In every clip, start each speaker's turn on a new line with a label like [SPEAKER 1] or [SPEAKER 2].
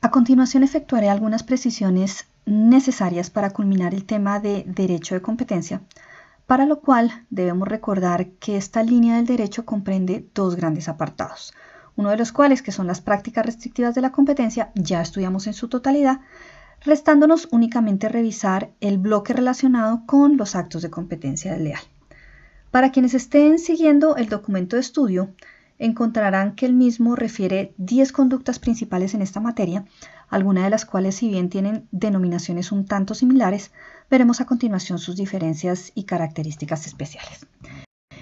[SPEAKER 1] A continuación efectuaré algunas precisiones necesarias para culminar el tema de derecho de competencia, para lo cual debemos recordar que esta línea del derecho comprende dos grandes apartados, uno de los cuales, que son las prácticas restrictivas de la competencia, ya estudiamos en su totalidad, restándonos únicamente revisar el bloque relacionado con los actos de competencia desleal. Para quienes estén siguiendo el documento de estudio, encontrarán que el mismo refiere 10 conductas principales en esta materia, algunas de las cuales, si bien tienen denominaciones un tanto similares, veremos a continuación sus diferencias y características especiales.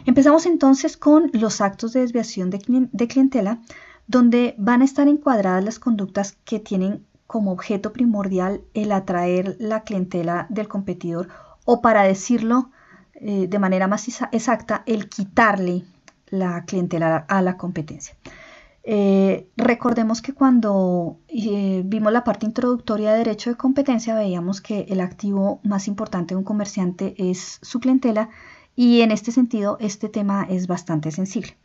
[SPEAKER 1] Empezamos entonces con los actos de desviación de clientela, donde van a estar encuadradas las conductas que tienen como objeto primordial el atraer la clientela del competidor, o para decirlo de manera más exacta, el quitarle la clientela a la competencia. Recordemos que cuando vimos la parte introductoria de derecho de competencia, veíamos que el activo más importante de un comerciante es su clientela, y en este sentido este tema es bastante sensible.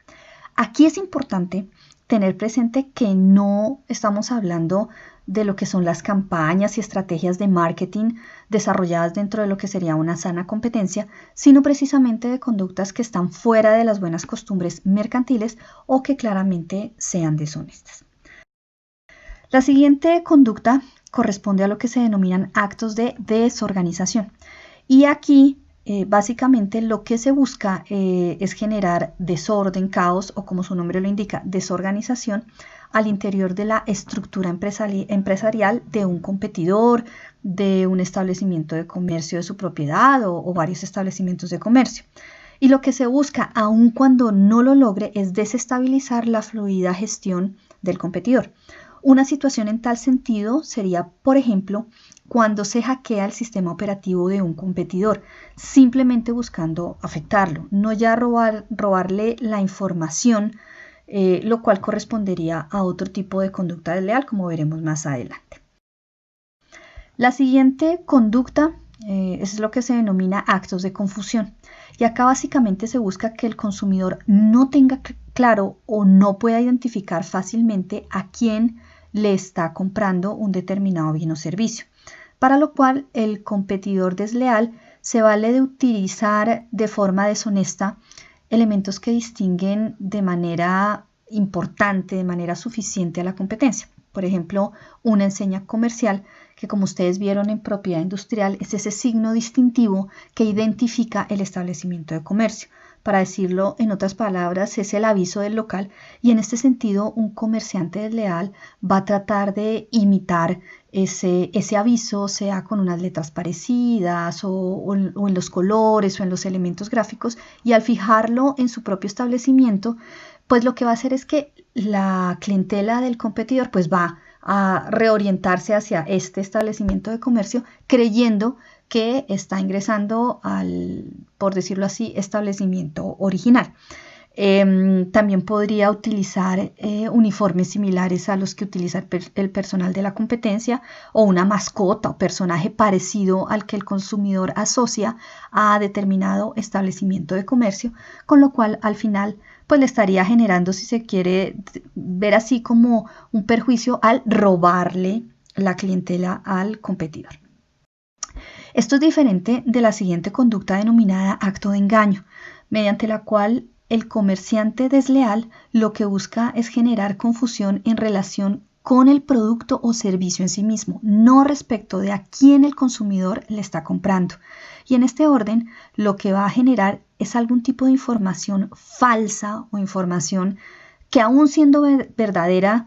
[SPEAKER 1] Aquí es importante tener presente que no estamos hablando de lo que son las campañas y estrategias de marketing desarrolladas dentro de lo que sería una sana competencia, sino precisamente de conductas que están fuera de las buenas costumbres mercantiles o que claramente sean deshonestas. La siguiente conducta corresponde a lo que se denominan actos de desorganización, y aquí básicamente lo que se busca es generar desorden, caos, o como su nombre lo indica, desorganización al interior de la estructura empresarial de un competidor, de un establecimiento de comercio de su propiedad o varios establecimientos de comercio. Y lo que se busca, aun cuando no lo logre, es desestabilizar la fluida gestión del competidor. Una situación en tal sentido sería, por ejemplo, cuando se hackea el sistema operativo de un competidor, simplemente buscando afectarlo, no ya robarle la información, lo cual correspondería a otro tipo de conducta desleal, como veremos más adelante. La siguiente conducta es lo que se denomina actos de confusión, y acá básicamente se busca que el consumidor no tenga claro o no pueda identificar fácilmente a quién le está comprando un determinado bien o servicio, para lo cual el competidor desleal se vale de utilizar de forma deshonesta elementos que distinguen de manera importante, de manera suficiente a la competencia. Por ejemplo, una enseña comercial, que como ustedes vieron en propiedad industrial, es ese signo distintivo que identifica el establecimiento de comercio. Para decirlo en otras palabras, es el aviso del local, y en este sentido un comerciante desleal va a tratar de imitar ese aviso, sea con unas letras parecidas o en los colores o en los elementos gráficos, y al fijarlo en su propio establecimiento, pues lo que va a hacer es que la clientela del competidor pues va a reorientarse hacia este establecimiento de comercio, creyendo que está ingresando al, por decirlo así, establecimiento original. También podría utilizar uniformes similares a los que utiliza el personal de la competencia, o una mascota o personaje parecido al que el consumidor asocia a determinado establecimiento de comercio, con lo cual al final pues le estaría generando, si se quiere ver así, como un perjuicio al robarle la clientela al competidor. Esto es diferente de la siguiente conducta denominada acto de engaño, mediante la cual el comerciante desleal lo que busca es generar confusión en relación con el producto o servicio en sí mismo, no respecto de a quién el consumidor le está comprando. Y en este orden, lo que va a generar es algún tipo de información falsa o información que, aún siendo verdadera,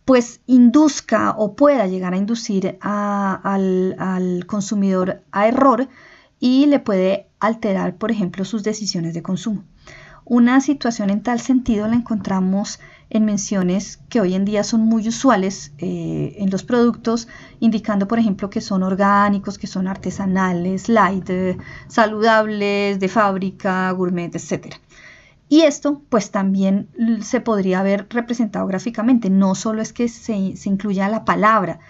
[SPEAKER 1] pues induzca o pueda llegar a inducir al consumidor a error, y le puede alterar, por ejemplo, sus decisiones de consumo. Una situación en tal sentido la encontramos en menciones que hoy en día son muy usuales en los productos, indicando, por ejemplo, que son orgánicos, que son artesanales, light, saludables, de fábrica, gourmet, etc. Y esto pues también se podría haber representado gráficamente. No solo es que se incluya la palabra,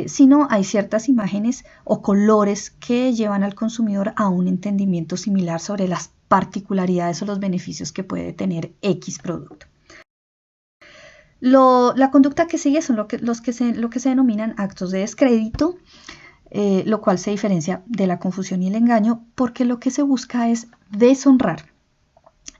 [SPEAKER 1] sino hay ciertas imágenes o colores que llevan al consumidor a un entendimiento similar sobre las particularidades o los beneficios que puede tener X producto. La conducta que sigue son lo que se denominan actos de descrédito, lo cual se diferencia de la confusión y el engaño, porque lo que se busca es deshonrar.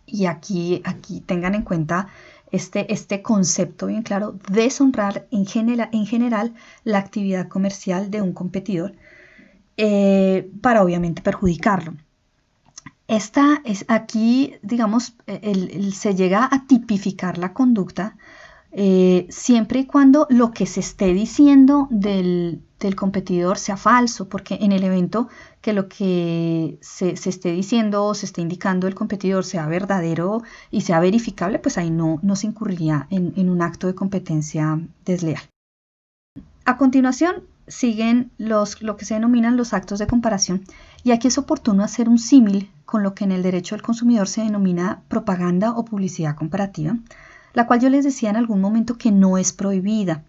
[SPEAKER 1] Y aquí tengan en cuenta este concepto bien claro: deshonrar en general la actividad comercial de un competidor, para obviamente perjudicarlo. Aquí, digamos, se llega a tipificar la conducta siempre y cuando lo que se esté diciendo del competidor sea falso, porque en el evento que lo que se esté diciendo o se esté indicando del competidor sea verdadero y sea verificable, pues ahí no se incurriría en un acto de competencia desleal. A continuación siguen lo que se denominan los actos de comparación, y aquí es oportuno hacer un símil con lo que en el derecho del consumidor se denomina propaganda o publicidad comparativa, la cual yo les decía en algún momento que no es prohibida,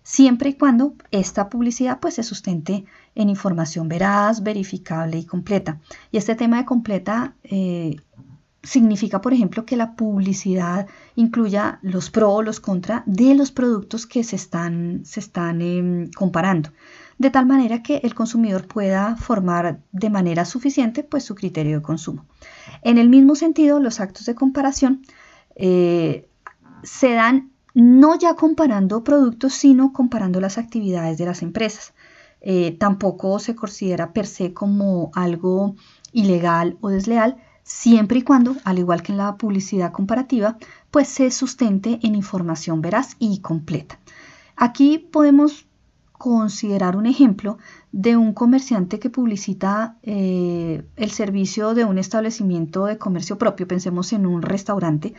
[SPEAKER 1] siempre y cuando esta publicidad pues se sustente en información veraz, verificable y completa. Y este tema de completa significa, por ejemplo, que la publicidad incluya los pro o los contra de los productos que se están comparando, de tal manera que el consumidor pueda formar de manera suficiente pues su criterio de consumo. En el mismo sentido, los actos de comparación se dan no ya comparando productos, sino comparando las actividades de las empresas. Tampoco se considera per se como algo ilegal o desleal, siempre y cuando, al igual que en la publicidad comparativa, pues se sustente en información veraz y completa. Aquí podemos considerar un ejemplo de un comerciante que publicita el servicio de un establecimiento de comercio propio, pensemos en un restaurante,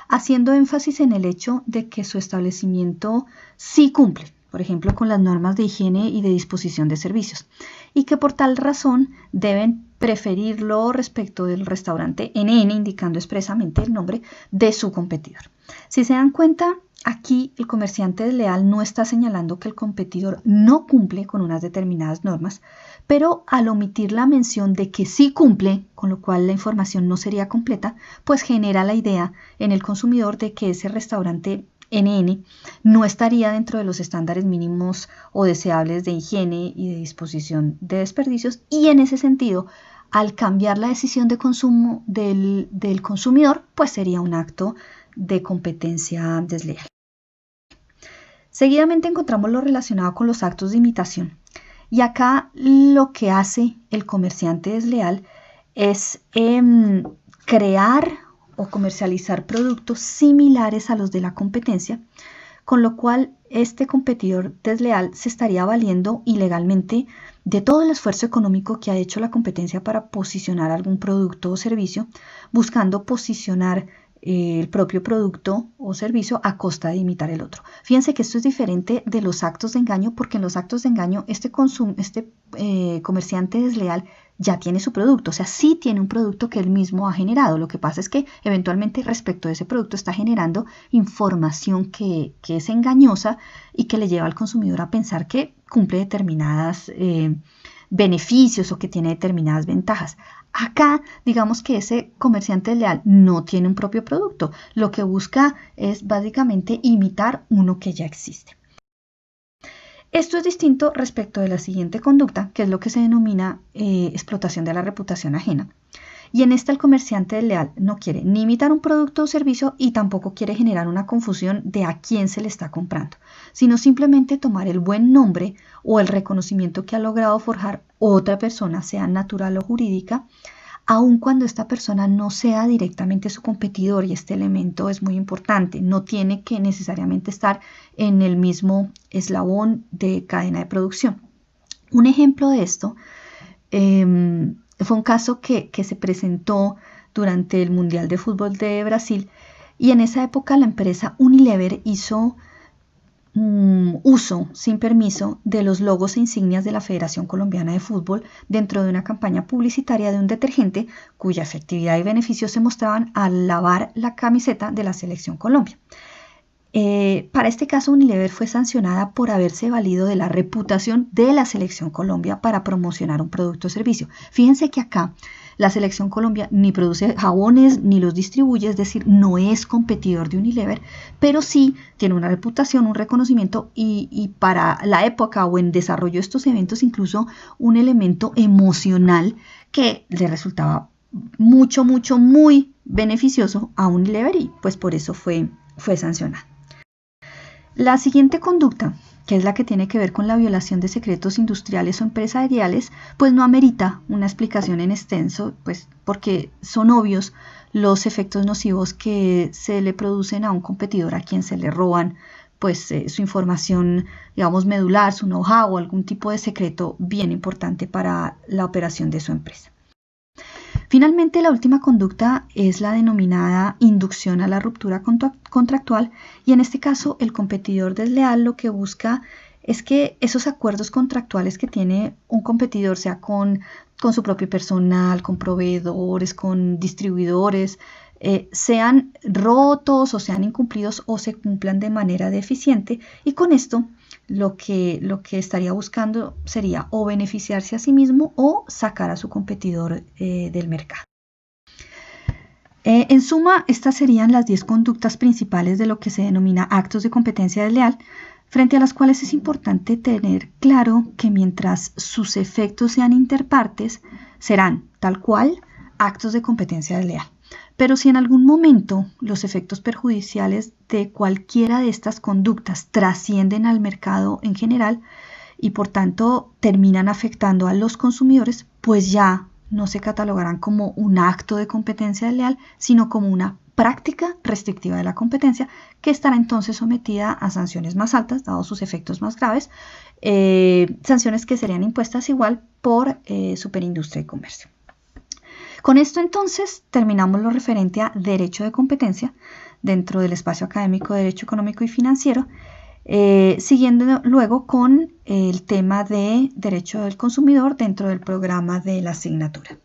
[SPEAKER 1] haciendo énfasis en el hecho de que su establecimiento sí cumple, por ejemplo, con las normas de higiene y de disposición de servicios, y que por tal razón deben preferirlo respecto del restaurante NN, indicando expresamente el nombre de su competidor. Si se dan cuenta, aquí el comerciante desleal no está señalando que el competidor no cumple con unas determinadas normas, pero al omitir la mención de que sí cumple, con lo cual la información no sería completa, pues genera la idea en el consumidor de que ese restaurante NN no estaría dentro de los estándares mínimos o deseables de higiene y de disposición de desperdicios, y en ese sentido, al cambiar la decisión de consumo del consumidor, pues sería un acto de competencia desleal. Seguidamente encontramos lo relacionado con los actos de imitación. Y acá lo que hace el comerciante desleal es crear o comercializar productos similares a los de la competencia, con lo cual este competidor desleal se estaría valiendo ilegalmente de todo el esfuerzo económico que ha hecho la competencia para posicionar algún producto o servicio, buscando posicionar el propio producto o servicio a costa de imitar el otro. Fíjense que esto es diferente de los actos de engaño, porque en los actos de engaño este comerciante desleal ya tiene su producto, o sea, sí tiene un producto que él mismo ha generado. Lo que pasa es que eventualmente respecto de ese producto está generando información que es engañosa y que le lleva al consumidor a pensar que cumple determinadas beneficios o que tiene determinadas ventajas. Acá, digamos que ese comerciante desleal no tiene un propio producto. Lo que busca es básicamente imitar uno que ya existe. Esto es distinto respecto de la siguiente conducta, que es lo que se denomina explotación de la reputación ajena. Y en esta el comerciante desleal no quiere ni imitar un producto o servicio y tampoco quiere generar una confusión de a quién se le está comprando, sino simplemente tomar el buen nombre o el reconocimiento que ha logrado forjar otra persona, sea natural o jurídica, aun cuando esta persona no sea directamente su competidor. Y este elemento es muy importante, no tiene que necesariamente estar en el mismo eslabón de cadena de producción. Un ejemplo de esto fue un caso que se presentó durante el Mundial de Fútbol de Brasil, y en esa época la empresa Unilever hizo uso sin permiso de los logos e insignias de la Federación Colombiana de Fútbol dentro de una campaña publicitaria de un detergente cuya efectividad y beneficios se mostraban al lavar la camiseta de la Selección Colombia. Para este caso, Unilever fue sancionada por haberse valido de la reputación de la Selección Colombia para promocionar un producto o servicio. Fíjense que acá La Selección Colombia ni produce jabones ni los distribuye, es decir, no es competidor de Unilever, pero sí tiene una reputación, un reconocimiento y para la época o en desarrollo de estos eventos incluso un elemento emocional que le resultaba muy beneficioso a Unilever y pues por eso fue sancionada. La siguiente conducta, que es la que tiene que ver con la violación de secretos industriales o empresariales, pues no amerita una explicación en extenso, pues porque son obvios los efectos nocivos que se le producen a un competidor a quien se le roban pues su información, digamos, medular, su know-how o algún tipo de secreto bien importante para la operación de su empresa. Finalmente, la última conducta es la denominada inducción a la ruptura contractual y en este caso el competidor desleal lo que busca es que esos acuerdos contractuales que tiene un competidor, sea con su propio personal, con proveedores, con distribuidores, sean rotos o sean incumplidos o se cumplan de manera deficiente y con esto lo que estaría buscando sería o beneficiarse a sí mismo o sacar a su competidor del mercado. En suma, estas serían las 10 conductas principales de lo que se denomina actos de competencia desleal, frente a las cuales es importante tener claro que mientras sus efectos sean interpartes, serán tal cual actos de competencia desleal. Pero si en algún momento los efectos perjudiciales de cualquiera de estas conductas trascienden al mercado en general y por tanto terminan afectando a los consumidores, pues ya no se catalogarán como un acto de competencia desleal, sino como una práctica restrictiva de la competencia que estará entonces sometida a sanciones más altas, dados sus efectos más graves, sanciones que serían impuestas igual por Superindustria y Comercio. Con esto entonces terminamos lo referente a derecho de competencia dentro del espacio académico de Derecho Económico y Financiero, siguiendo luego con el tema de derecho del consumidor dentro del programa de la asignatura.